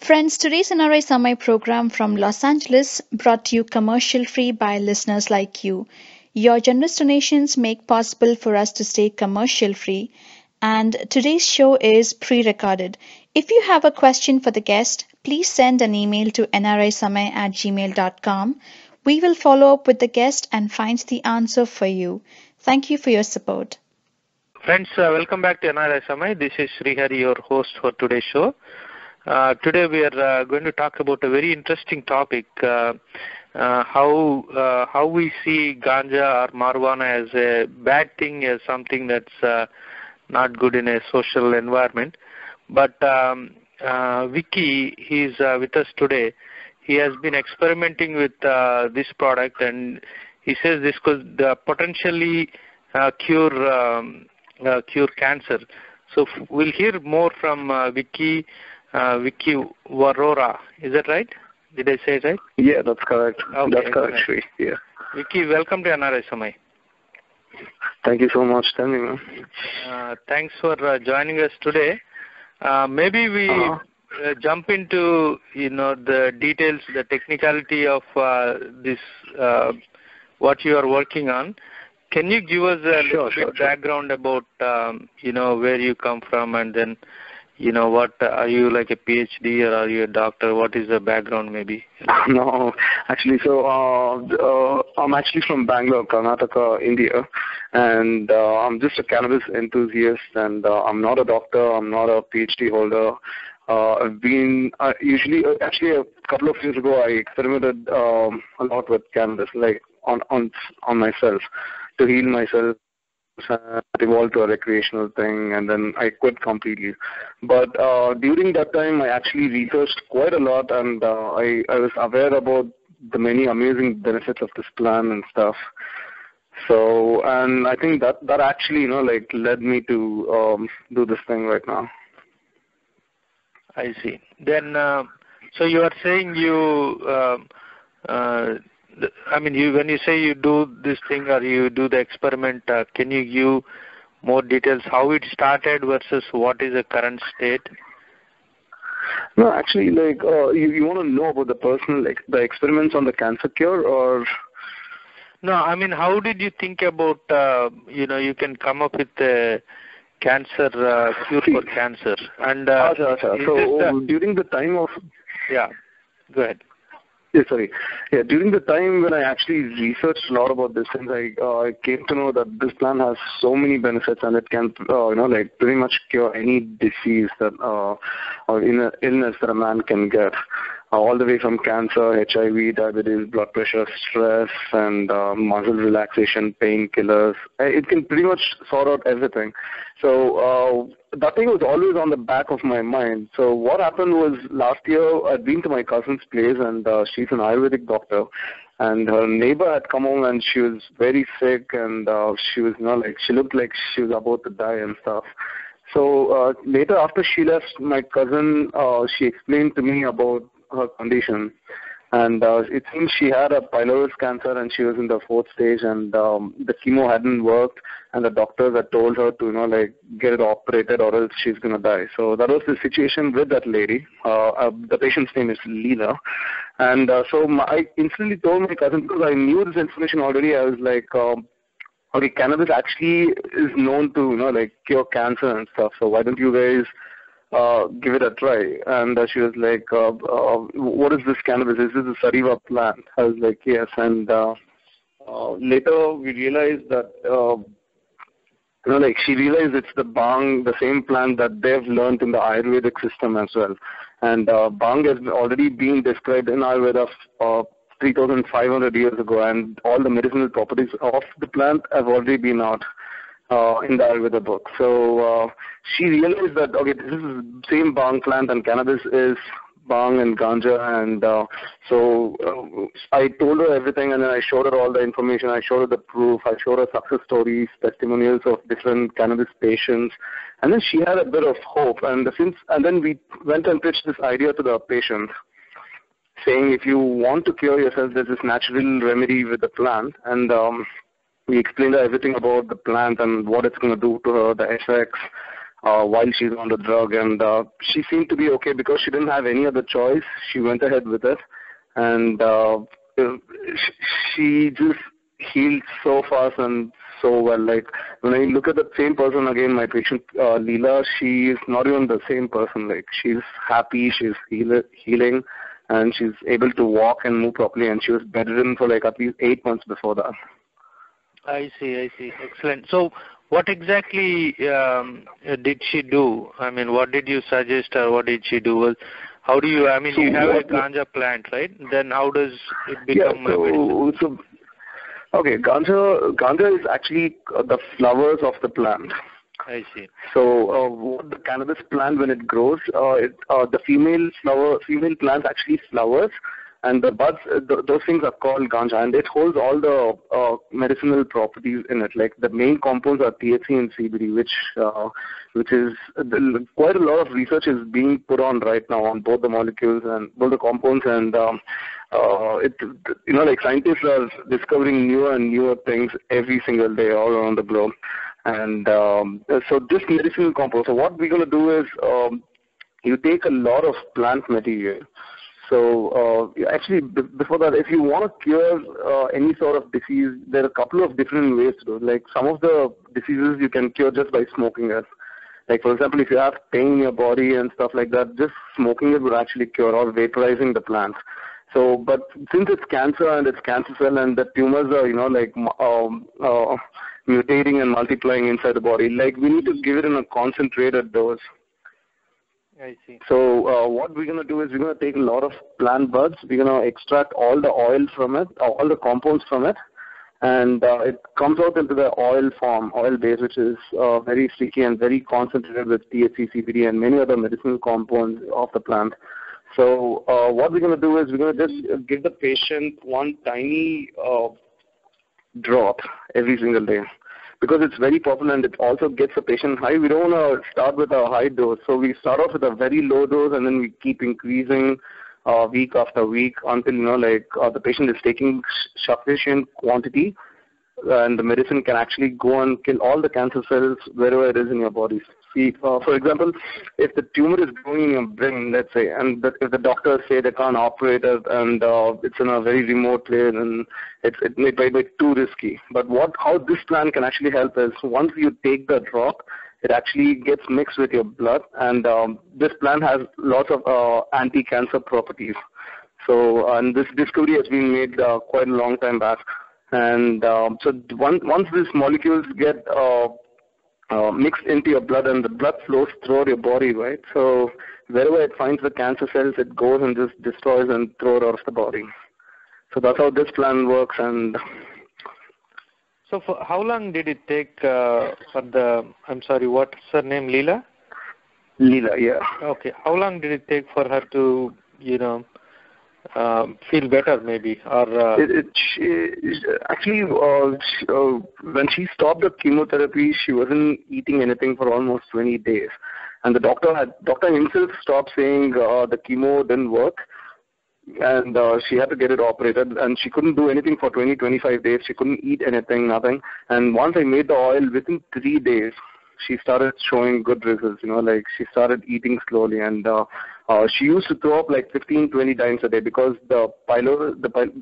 Friends, today's NRI Samay program from Los Angeles brought to you commercial free by listeners like you. Your generous donations make possible for us to stay commercial free. And today's show is pre-recorded. If you have a question for the guest, please send an email to nrisamay@gmail.com. We will follow up with the guest and find the answer for you. Thank you for your support. Friends, welcome back to NRI Samay. This is Srihari, your host for today's show. Today we are going to talk about a very interesting topic, how we see ganja or marijuana as a bad thing, as something that's not good in a social environment. But Viki, he's with us today. He has been experimenting with this product, and he says this could potentially cure cancer. So we'll hear more from Viki Vaurora. Is that right? Did I say it right? Yeah, that's correct. Okay, that's correct, Sri. Yeah. Viki, welcome to NRI Samay. Thank you so much. Tell me, man. Thanks for joining us today. Maybe we jump into the details, the technicality of this, what you are working on. Can you give us a little bit background about where you come from, and then what are you, like a PhD or are you a doctor? What is the background maybe? No, actually, so I'm actually from Bangalore, Karnataka, India, and I'm just a cannabis enthusiast, and I'm not a doctor, I'm not a PhD holder. I've been actually a couple of years ago I experimented a lot with cannabis, like on myself to heal myself. It evolved to a recreational thing, and then I quit completely. But during that time, I actually researched quite a lot, and I was aware about the many amazing benefits of this plant and stuff. So, and I think that actually, led me to do this thing right now. I see. Then, so you are saying when you say you do this thing or you do the experiment, can you give more details how it started versus what is the current state? No, actually, you want to know about the personal, the experiments on the cancer cure, or? No, I mean, how did you think about, you can come up with a cancer cure for cancer? And so during the time of... Yeah, go ahead. Yeah, sorry. Yeah, during the time when I actually researched a lot about this, and I came to know that this plant has so many benefits, and it can, pretty much cure any disease that, or illness that a man can get, all the way from cancer, HIV, diabetes, blood pressure, stress, and muscle relaxation, painkillers. It can pretty much sort out everything. So that thing was always on the back of my mind. So what happened was last year I'd been to my cousin's place, and she's an Ayurvedic doctor, and her neighbor had come home and she was very sick, and she was she looked like she was about to die and stuff. So later, after she left, my cousin, she explained to me about her condition, and it seems she had a pylorus cancer, and she was in the 4th stage, and the chemo hadn't worked, and the doctors had told her to get it operated or else she's going to die. So that was the situation with that lady. The patient's name is Leela, and so I instantly told my cousin, because I knew this information already. I was like, okay, cannabis actually is known to cure cancer and stuff, so why don't you guys give it a try? And she was like, what is this cannabis? Is this a sativa plant? I was like, yes. And later we realized that, she realized it's the bhang, the same plant that they've learned in the Ayurvedic system as well. And bhang has already been described in Ayurveda 3,500 years ago, and all the medicinal properties of the plant have already been out in the Ayurveda book. So she realized that, okay, this is the same bhang plant, and cannabis is bhang and ganja, and so I told her everything, and then I showed her all the information. I showed her the proof. I showed her success stories, testimonials of different cannabis patients, and then she had a bit of hope. And then we went and pitched this idea to the patient, saying if you want to cure yourself, there's this natural remedy with the plant, and we explained her everything about the plant and what it's going to do to her, the effects, while she's on the drug, and she seemed to be okay because she didn't have any other choice. She went ahead with it, and she just healed so fast and so well. Like when I look at the same person again, my patient Leela, she is not even the same person. Like she's happy, she's healing, and she's able to walk and move properly. And she was bedridden for like at least 8 months before that. I see. Excellent. So what exactly did she do? I mean, what did you suggest her? What did she do? How do you, I mean, you have a ganja plant, right? Then how does it become a medicine? Okay, ganja is actually the flowers of the plant. I see. So what the cannabis plant, when it grows, the female plant actually flowers, and the buds, those things are called ganja, and it holds all the medicinal properties in it. Like the main compounds are THC and CBD, which is quite a lot of research is being put on right now on both the molecules and both the compounds, and like scientists are discovering newer and newer things every single day all around the globe. And so this medicinal compound, so what we're going to do is you take a lot of plant material. So actually, before that, if you want to cure any sort of disease, there are a couple of different ways to do it. Like some of the diseases you can cure just by smoking it. Like for example, if you have pain in your body and stuff like that, just smoking it would actually cure, or vaporizing the plants. So, but since it's cancer and it's cancer cell and the tumors are, mutating and multiplying inside the body, like we need to give it in a concentrated dose. I see. So what we're going to do is we're going to take a lot of plant buds. We're going to extract all the oil from it, all the compounds from it, and it comes out into the oil form, oil base, which is very sticky and very concentrated with THC, CBD, and many other medicinal compounds of the plant. So what we're going to do is we're going to just give the patient one tiny drop every single day, because it's very potent and it also gets the patient high. We don't want to start with a high dose. So we start off with a very low dose, and then we keep increasing week after week until, the patient is taking sufficient quantity, and the medicine can actually go and kill all the cancer cells wherever it is in your body. See, for example, if the tumor is growing in your brain, let's say, and if the doctors say they can't operate it and it's in a very remote place and it may be too risky. But how this plant can actually help is once you take the drop, it actually gets mixed with your blood, and this plant has lots of anti-cancer properties. So, and this discovery has been made quite a long time back. And so once these molecules get mixed into your blood, and the blood flows throughout your body, right? So wherever it finds the cancer cells, it goes and just destroys and throws it out of the body. So that's how this plant works. And so for how long did it take what's her name, Leela? Leela, yeah. Okay. How long did it take for her to, feel better, maybe? Or actually, when she stopped the chemotherapy, she wasn't eating anything for almost 20 days. And the doctor himself stopped saying the chemo didn't work, and she had to get it operated, and she couldn't do anything for 20-25 days. She couldn't eat anything, nothing. And once I made the oil, within 3 days, she started showing good results, she started eating slowly, and she used to throw up like 15-20 times a day because the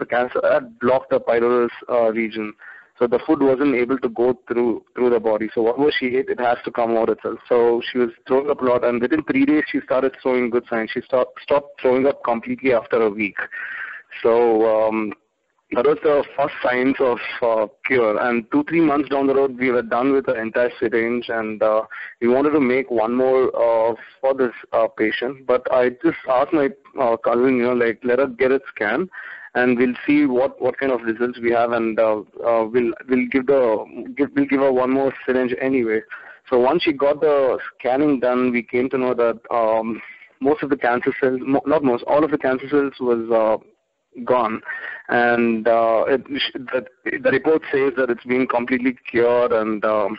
cancer had blocked the pylorus region. So the food wasn't able to go through the body. So whatever she ate, it has to come out itself. So she was throwing up a lot, and within 3 days, she started showing good signs. She stopped throwing up completely after a week. So that was the first signs of cure. And 2-3 months down the road, we were done with the entire syringe, and we wanted to make one more for this patient. But I just asked my cousin, let her get it scanned, and we'll see what kind of results we have, and we'll give her one more syringe anyway. So once she got the scanning done, we came to know that most of the cancer cells, not most, all of the cancer cells was gone, and the report says that it's been completely cured, and that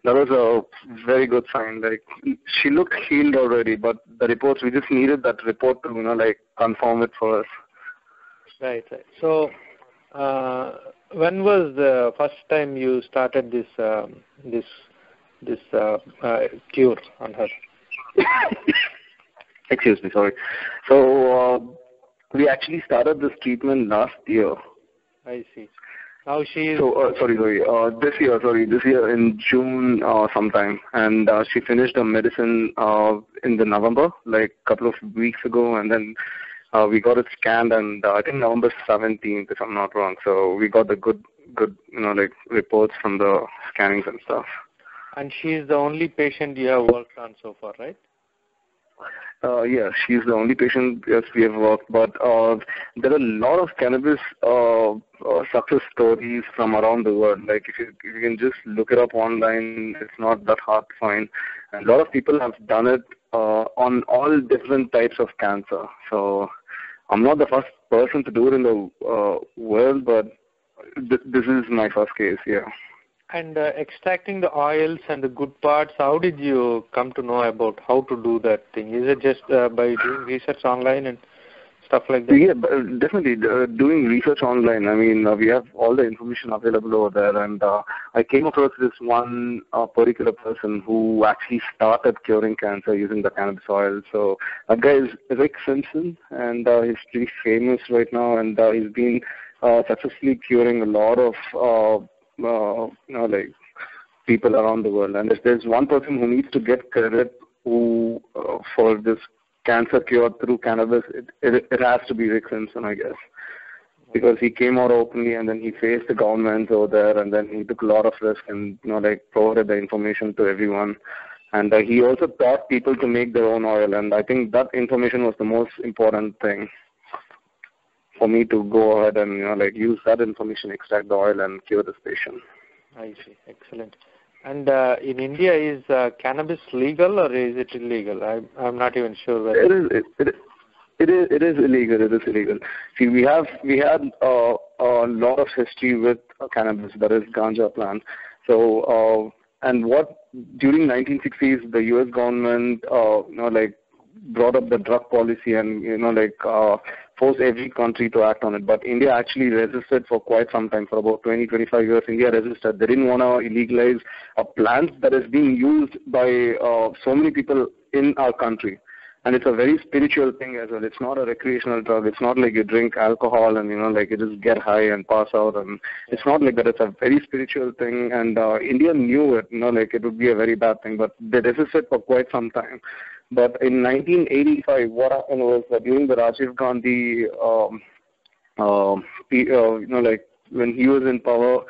was a very good sign. Like she looked healed already, but the reports, we just needed that report to confirm it for us. Right. So when was the first time you started this this cure on her? Excuse me, sorry. So we actually started this treatment last year. I see. Now she is... So, this year in June sometime. And she finished her medicine in the November, like a couple of weeks ago. And then we got it scanned, and I think November 17th, if I'm not wrong. So we got the good, reports from the scannings and stuff. And she is the only patient you have worked on so far, right? Yeah, she's the only patient we have worked, but there are a lot of cannabis success stories from around the world. Like if you can just look it up online, it's not that hard to find. And a lot of people have done it on all different types of cancer. So I'm not the first person to do it in the world, but this is my first case, yeah. And extracting the oils and the good parts, how did you come to know about how to do that thing? Is it just by doing research online and stuff like that? Yeah, definitely doing research online. I mean, we have all the information available over there, and I came across this one particular person who actually started curing cancer using the cannabis oil. So that guy is Rick Simpson, and he's pretty famous right now, and he's been successfully curing a lot of people around the world. And if there's one person who needs to get credit for this cancer cure through cannabis, it has to be Rick Simpson, I guess, because he came out openly, and then he faced the governments over there, and then he took a lot of risk and provided the information to everyone. And he also taught people to make their own oil, and I think that information was the most important thing for me to go ahead and use that information, extract the oil, and cure this patient. I see. Excellent. And in India, is cannabis legal or is it illegal? I'm not even sure whether it is illegal. It is illegal. See, we had a lot of history with cannabis, that is ganja plant. So and what during 1960s the U.S. government brought up the drug policy and forced every country to act on it. But India actually resisted for quite some time. For about 20-25 years, India resisted. They didn't want to illegalize a plant that is being used by so many people in our country. And it's a very spiritual thing as well. It's not a recreational drug. It's not like you drink alcohol and you just get high and pass out. And it's not like that. It's a very spiritual thing. And India knew it. It would be a very bad thing. But they resisted for quite some time. But in 1985, what happened was that during the Rajiv Gandhi, when he was in power,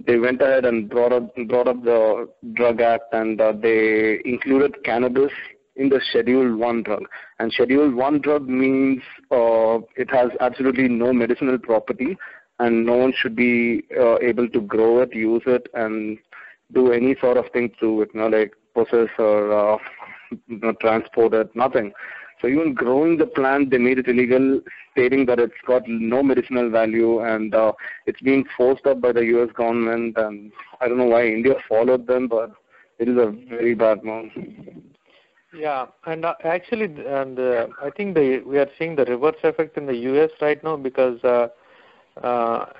they went ahead and brought up the Drug Act, and they included cannabis in the Schedule 1 drug. And Schedule 1 drug means it has absolutely no medicinal property, and no one should be able to grow it, use it, and do any sort of thing to it, process or transport it, nothing. So even growing the plant, they made it illegal, stating that it's got no medicinal value, and it's being forced up by the U.S. government. And I don't know why India followed them, but it is a very bad move. Yeah, and actually, I think we are seeing the reverse effect in the U.S. right now, because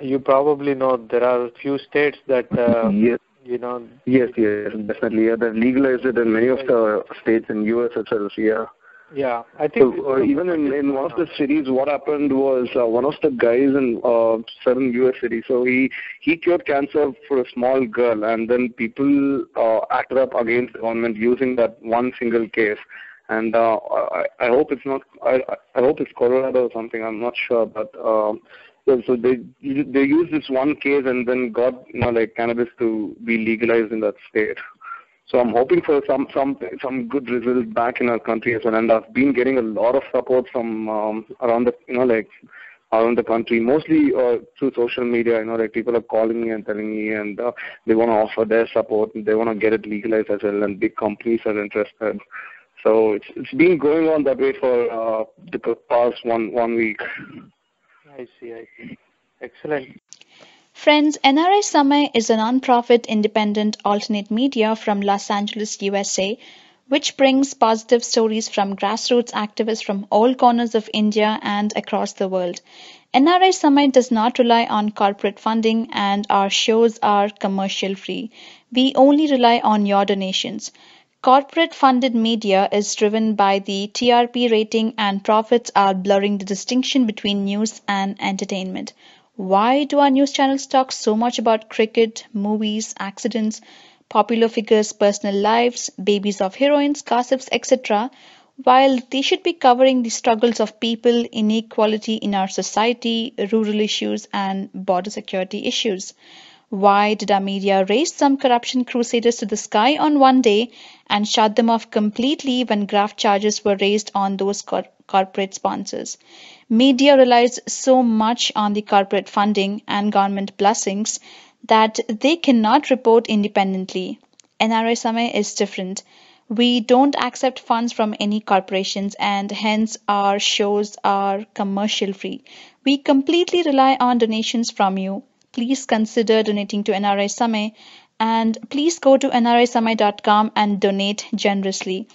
you probably know there are a few states that Yes. Yes, definitely. Yeah, they've legalized it in many of the states in U.S. itself. Yeah. Yeah, I think. So even in one of the cities, what happened was one of the guys in certain U.S. cities. So he cured cancer for a small girl, and then people acted up against the government using that one single case. And I hope it's not. I hope it's Colorado or something. I'm not sure, but. So they used this one case and then got cannabis to be legalized in that state. So I'm hoping for some good results back in our country as well. And I've been getting a lot of support from around the around the country, mostly through social media. People are calling me and telling me, and they want to offer their support. And they want to get it legalized as well, and big companies are interested. So it's been going on that way for the past one week. I see. Excellent. Friends, NRI Samay is a non-profit independent alternate media from Los Angeles, USA, which brings positive stories from grassroots activists from all corners of India and across the world. NRI Samay does not rely on corporate funding, and our shows are commercial free. We only rely on your donations. Corporate funded media is driven by the TRP rating, and profits are blurring the distinction between news and entertainment. Why do our news channels talk so much about cricket, movies, accidents, popular figures' personal lives, babies of heroines, gossips, etc., while they should be covering the struggles of people, inequality in our society, rural issues, and border security issues? Why did our media raise some corruption crusaders to the sky on one day and shut them off completely when graft charges were raised on those corporate sponsors? Media relies so much on the corporate funding and government blessings that they cannot report independently. NRI Samay is different. We don't accept funds from any corporations, and hence our shows are commercial free. We completely rely on donations from you. Please consider donating to NRI Samay, and please go to nrisamay.com and donate generously.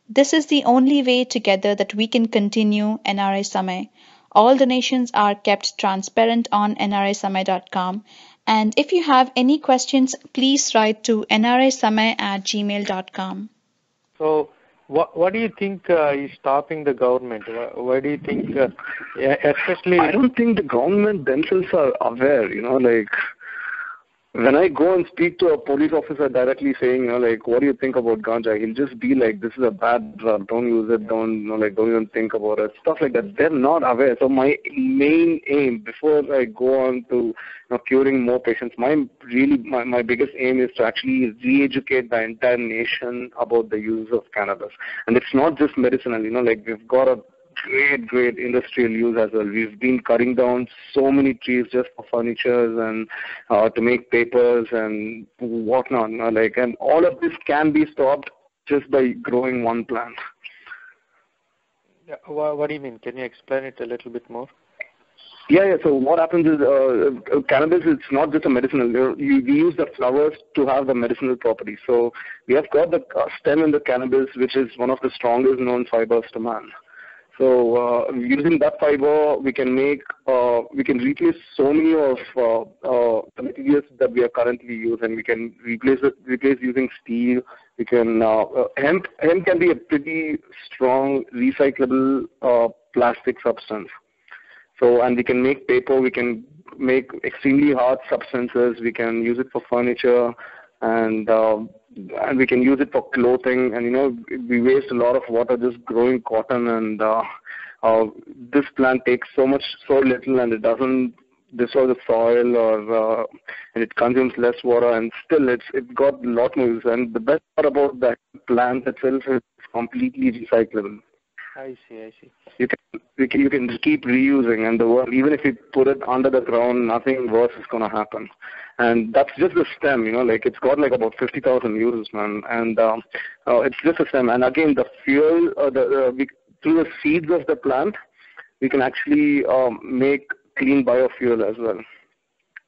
This is the only way together that we can continue NRI Samay. All donations are kept transparent on nrisamay.com. And if you have any questions, please write to nrisamay@gmail.com. So, what do you think is stopping the government? Why do you think, especially? I don't think the government themselves are aware. Like when I go and speak to a police officer directly saying, like, what do you think about ganja? He'll just be like, this is a bad drug. Don't use it. Don't even think about it. Stuff like that. They're not aware. So my main aim before I go on to curing more patients, my biggest aim is to actually re-educate the entire nation about the use of cannabis. And it's not just medicinal. Like we've got a great industrial use as well. We've been cutting down so many trees just for furnitures and to make papers and whatnot. And all of this can be stopped just by growing one plant. Yeah, what do you mean? Can you explain it a little bit more? Yeah. So what happens is cannabis, it's not just a medicinal. We use the flowers to have the medicinal properties. So we have got the stem in the cannabis, which is one of the strongest known fibers to man. So using that fiber, we can replace so many of the materials that we are currently using. We can replace using steel. We can hemp can be a pretty strong recyclable plastic substance. So, and we can make paper. We can make extremely hard substances. We can use it for furniture, and we can use it for clothing. And we waste a lot of water just growing cotton, and this plant takes so little, and it doesn't destroy the soil, and it consumes less water, and still it's got a lot more use. And the best part about that plant itself is it's completely recyclable. I see. You can keep reusing, and even if you put it under the ground, nothing worse is going to happen. And that's just the stem, like it's got like about 50,000 uses, man. And it's just a stem. And again, the fuel, through the seeds of the plant, we can actually make clean biofuel as well.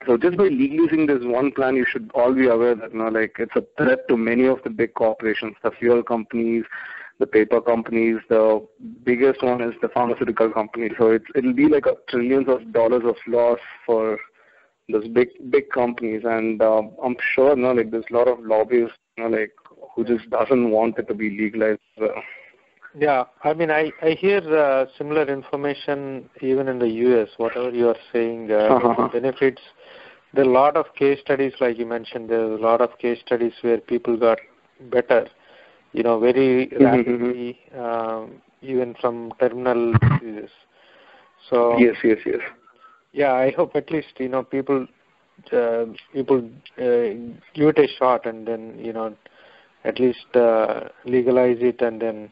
So just by legalizing this one plant, you should all be aware that like it's a threat to many of the big corporations, the fuel companies, the paper companies. The biggest one is the pharmaceutical companies. So it'll be like trillions of dollars of loss for those big companies. And I'm sure like there's a lot of lobbyists like who just doesn't want it to be legalized. Yeah, I mean, I hear similar information even in the U.S. Whatever you are saying, benefits. There are a lot of case studies, like you mentioned. There's a lot of case studies where people got better, very rapidly, even from terminal diseases. So yes. Yeah, I hope at least people give it a shot, and then at least legalize it, and then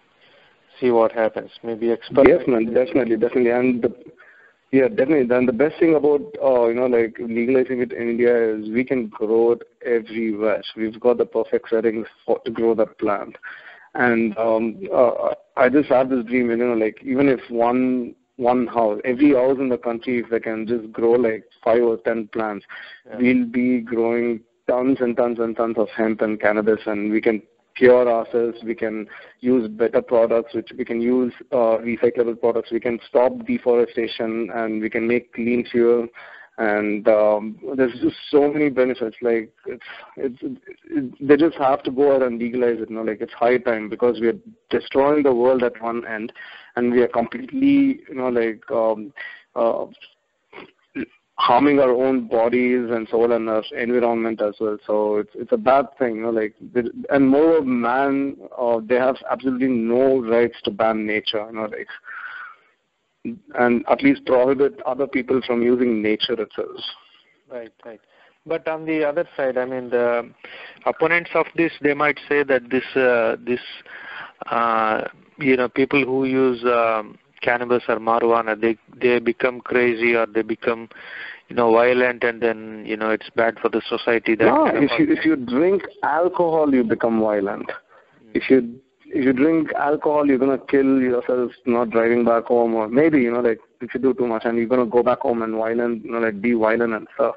see what happens. Maybe experiment. Yes, man, definitely, and definitely. Then the best thing about like legalizing it in India is we can grow it everywhere. So we've got the perfect settings to grow that plant. And I just have this dream, like even if one house, every house in the country, if they can just grow like 5 or 10 plants, we'll be growing tons and tons and tons of hemp and cannabis, and we can cure ourselves. We can use better products, which we can use recyclable products. We can stop deforestation, and we can make clean fuel. And there's just so many benefits. Like they just have to go ahead and legalize it. Like it's high time, because we are destroying the world at one end, and we are completely, harming our own bodies and soul and our environment as well. So it's a bad thing. And more man, they have absolutely no rights to ban nature. And at least prohibit other people from using nature itself. Right. But on the other side, I mean, the opponents of this, they might say that this people who use cannabis or marijuana, they become crazy, or they become, violent, and then, it's bad for the society. If you drink alcohol, you become violent. If you drink alcohol, you're going to kill yourself not driving back home, or maybe, if you do too much and you're going to go back home and be violent and stuff.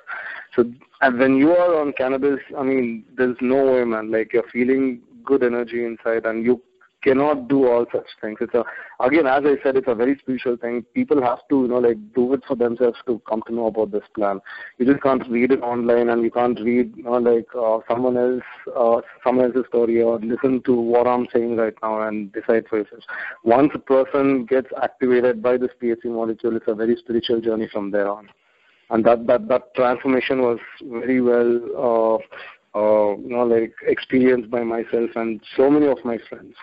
So, and when you are on cannabis, I mean, there's no way, man. Like, you're feeling good energy inside, and you cannot do all such things. Again, as I said, it's a very spiritual thing. People have to, do it for themselves to come to know about this plan. You just can't read it online, and you can't read, someone else's story, or listen to what I'm saying right now and decide for yourself. Once a person gets activated by this THC molecule, it's a very spiritual journey from there on. And that transformation was very well, experienced by myself and so many of my friends.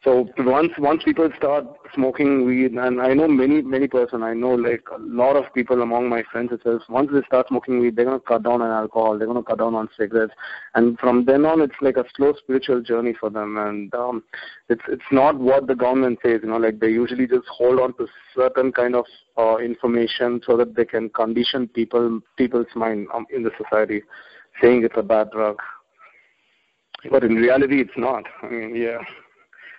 So once people start smoking weed, and I know many person, I know like a lot of people among my friends itself, once they start smoking weed, they're going to cut down on alcohol, they're going to cut down on cigarettes, and from then on, it's like a slow spiritual journey for them. And it's not what the government says, like they usually just hold on to certain kind of information so that they can condition people's mind in the society, saying it's a bad drug. But in reality, it's not. I mean, yeah.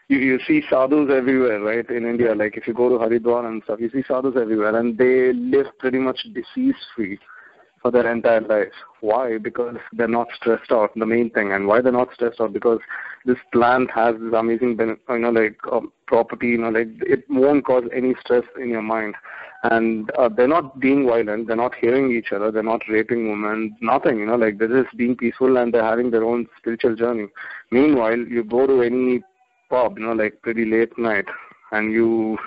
You see sadhus everywhere, right, in India. Like if you go to Haridwar and stuff, you see sadhus everywhere, and they live pretty much disease-free for their entire life. Why? Because they're not stressed out, the main thing. And why they're not stressed out? Because this plant has this amazing property, it won't cause any stress in your mind. And they're not being violent, they're not hitting each other, they're not raping women, nothing, they're just being peaceful, and they're having their own spiritual journey. Meanwhile, you go to any pub, pretty late night, and you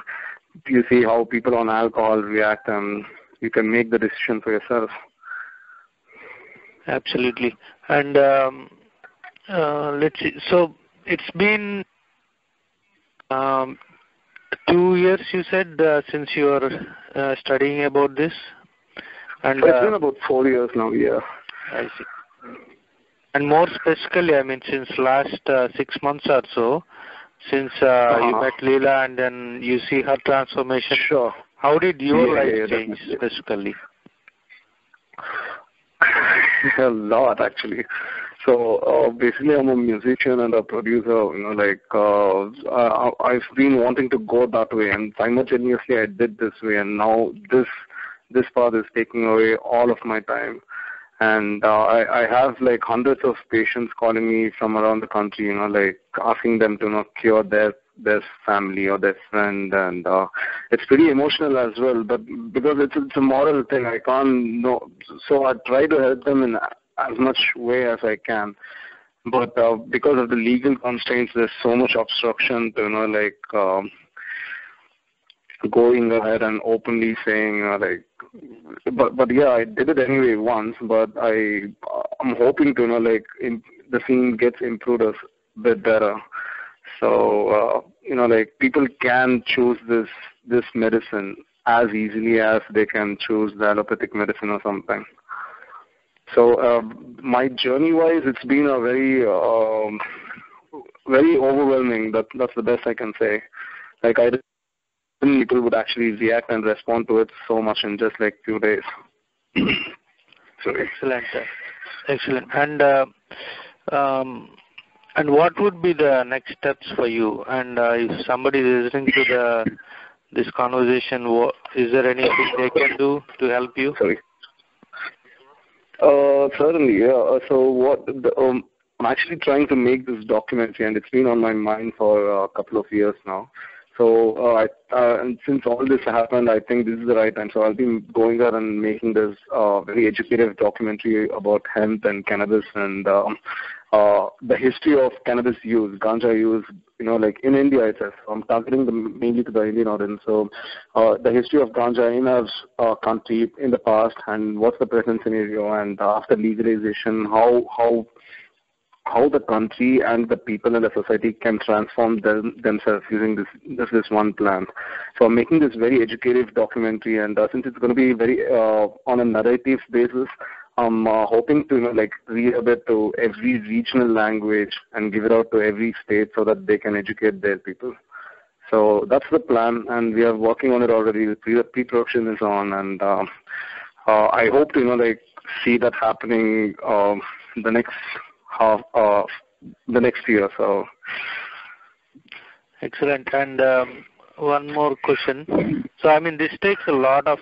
see how people on alcohol react, and you can make the decision for yourself. Absolutely. And let's see. So it's been 2 years, you said, since you are studying about this? And it's been about 4 years now, yeah. I see. And more specifically, I mean, since last 6 months or so, since you met Leela and then you see her transformation. Sure. How did your life change specifically? A lot, actually. So basically, I'm a musician and a producer. I've been wanting to go that way, and simultaneously I did this way, and now this path is taking away all of my time. And I have like hundreds of patients calling me from around the country, asking them to cure their family or their friend, and it's pretty emotional as well. But because it's a moral thing, I can't know. So I try to help them in as much way as I can. But because of the legal constraints, there's so much obstruction to going ahead and openly saying but yeah, I did it anyway once, but I'm hoping to the scene gets improved a bit better. So people can choose this medicine as easily as they can choose the allopathic medicine or something. So my journey wise, it's been a very very overwhelming. That's the best I can say. I didn't think people would actually react and respond to it so much in just like few days. Sorry. Excellent. And what would be the next steps for you? And if somebody is listening to this conversation, is there anything they can do to help you? Sorry. Certainly, yeah. So I'm actually trying to make this documentary, and it's been on my mind for a couple of years now. So and since all this happened, I think this is the right time. So I'll be going there and making this very educative documentary about hemp and cannabis and the history of cannabis use, ganja use, like in India itself. I'm targeting mainly to the Indian audience. So the history of ganja in our country in the past and what's the present scenario, and after legalization, how the country and the people in the society can transform themselves using this one plan. So I'm making this very educative documentary, and since it's going to be very on a narrative basis, I'm hoping to read it to every regional language and give it out to every state so that they can educate their people. So that's the plan, and we are working on it already. The pre-production is on, and I hope to see that happening the next the next year. So excellent. And one more question. So I mean, this takes a lot of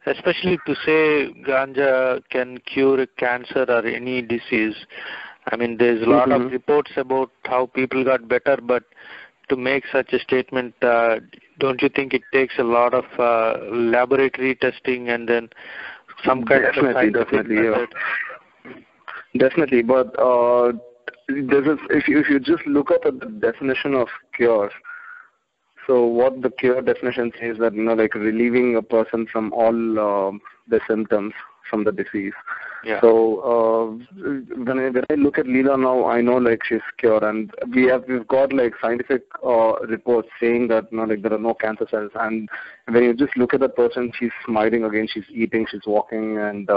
especially to say ganja can cure cancer or any disease. I mean, there's a lot of reports about how people got better, but to make such a statement, don't you think it takes a lot of laboratory testing and then some kind of a scientific method? Definitely, but if you just look up at the definition of cure, so what the cure definition says that relieving a person from all the symptoms from the disease. Yeah. So when I look at Leela now, I know she's cured, and we've got scientific reports saying that there are no cancer cells. And when you just look at that person, she's smiling again, she's eating, she's walking, and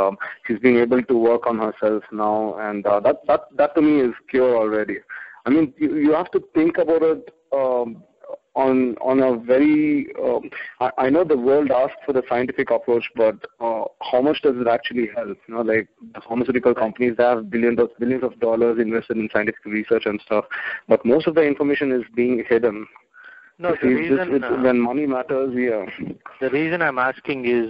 she's being able to work on herself now. And that to me is cure already. I mean, you have to think about it. On a very, I know the world asks for the scientific approach, but how much does it actually help? The pharmaceutical companies, they have billions of dollars invested in scientific research and stuff, but most of the information is being hidden. No, the reason, when money matters, the reason I'm asking is,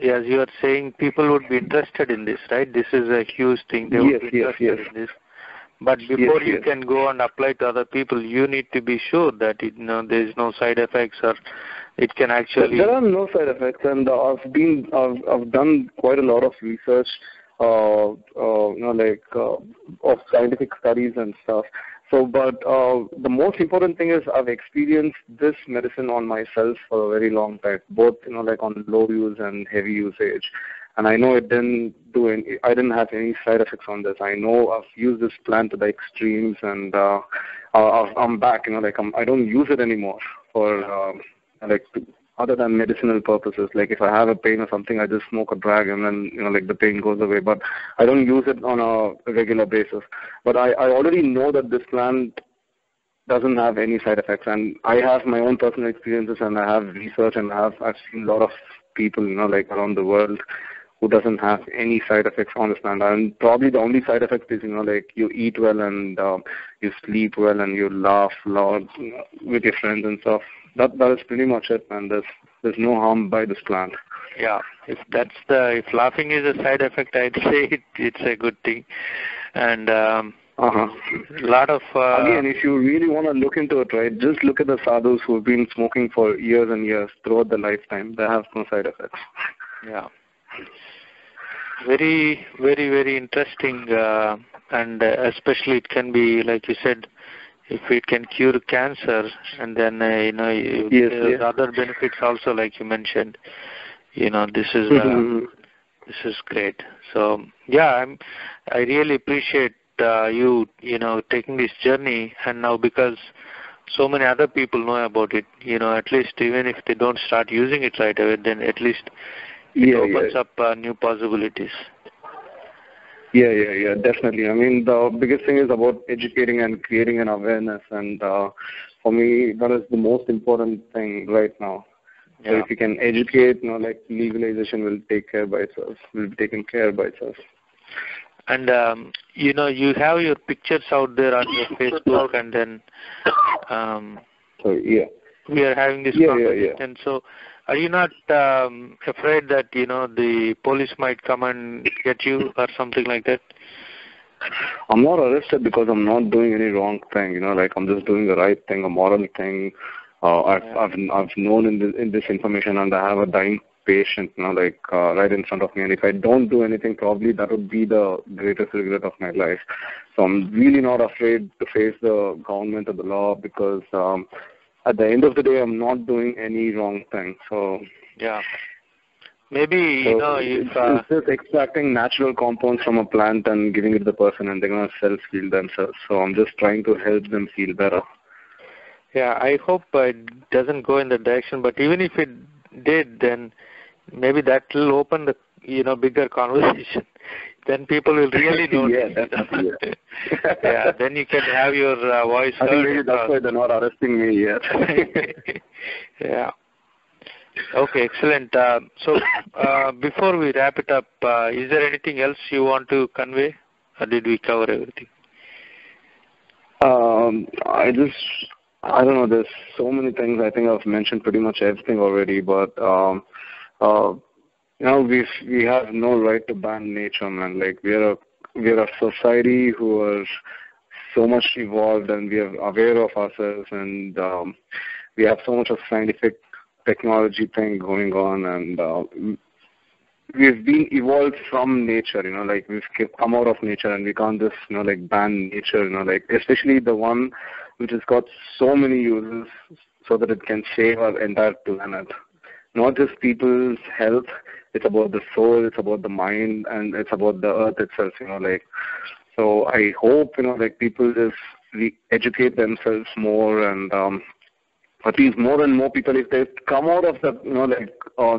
as you are saying, people would be interested in this, right? This is a huge thing. They would be interested in this. But before you can go and apply to other people, you need to be sure that there is no side effects, or it can actually. There are no side effects, and I've done quite a lot of research, of scientific studies and stuff. So, but the most important thing is I've experienced this medicine on myself for a very long time, both on low use and heavy usage. And I know I didn't have any side effects on this. I know I've used this plant to the extremes, and I'm back. I don't use it anymore for other than medicinal purposes. If I have a pain or something, I just smoke a drag, and then the pain goes away. But I don't use it on a regular basis. But I already know that this plant doesn't have any side effects, and I have my own personal experiences, and I have research, and I've seen a lot of people around the world who doesn't have any side effects on this plant. And probably the only side effect is you eat well, and you sleep well, and you laugh loud with your friends and stuff. That is pretty much it, man. There's no harm by this plant. Yeah, if laughing is a side effect, I'd say it's a good thing. And a lot of again, if you really want to look into it, right, just look at the sadhus who've been smoking for years and years throughout their lifetime. They have no side effects. Yeah. Very, very, very interesting, and especially it can be, like you said, if it can cure cancer, and then yes. other benefits also, like you mentioned. This is this is great. So yeah, I really appreciate you taking this journey, and now because so many other people know about it, at least even if they don't start using it right away, then at least it opens up new possibilities. Yeah, definitely. I mean, the biggest thing is about educating and creating an awareness, and for me, that is the most important thing right now. Yeah. So if you can educate, legalization will take care by itself. Will be taken care by itself. And you have your pictures out there on your Facebook, and then we are having this conversation. So, are you not afraid that the police might come and get you or something like that? I'm not arrested because I'm not doing any wrong thing. I'm just doing the right thing, a moral thing. I've known in this information, and I have a dying patient, right in front of me. And if I don't do anything, probably that would be the greatest regret of my life. So I'm really not afraid to face the government or the law, because at the end of the day, I'm not doing any wrong thing. So yeah, maybe it's just extracting natural compounds from a plant and giving it to the person, and they're gonna self-heal themselves. So I'm just trying to help them feel better. Yeah, I hope it doesn't go in that direction. But even if it did, then maybe that will open the bigger conversation. Then people will really know. Yeah, definitely. Yeah. Yeah, then you can have your voice heard. I think maybe that's why they're not arresting me yet. Yeah. Okay, excellent. So before we wrap it up, is there anything else you want to convey, or did we cover everything? I don't know. There's so many things. I think I've mentioned pretty much everything already. But we have no right to ban nature, man. Like we're a society who are so much evolved, and we are aware of ourselves, and we have so much of scientific technology thing going on, and we've been evolved from nature. We've come out of nature, and we can't just ban nature. Especially the one which has got so many uses, so that it can save our entire planet. Not just people's health, it's about the soul, it's about the mind, and it's about the earth itself, So I hope, people just educate themselves more, and at least more and more people, if they come out of the,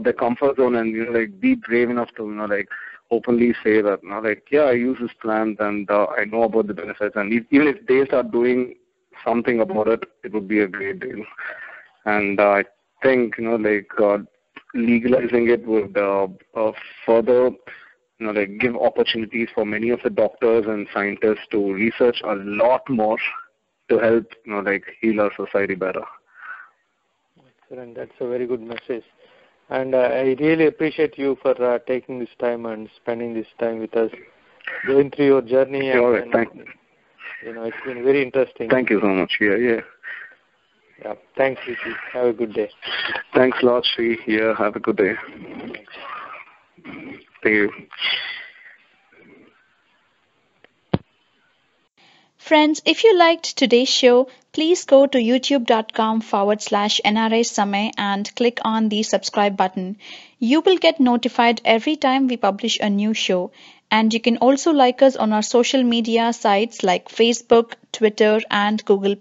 their comfort zone, and, be brave enough to, openly say that, yeah, I use this plant, and I know about the benefits, and even if they start doing something about it, it would be a great deal. And I think, legalizing it would further, give opportunities for many of the doctors and scientists to research a lot more to help, heal our society better. Excellent. That's a very good message. And I really appreciate you for taking this time and spending this time with us, going through your journey. All right, thank you. It's been very interesting. Thank you so much. Yeah. Yeah. Thanks, Viki. Have a good day. Thanks a lot, Sri. Yeah, have a good day. Thank you. Friends, if you liked today's show, please go to youtube.com/NRI Samay and click on the subscribe button. You will get notified every time we publish a new show. And you can also like us on our social media sites like Facebook, Twitter, and Google+.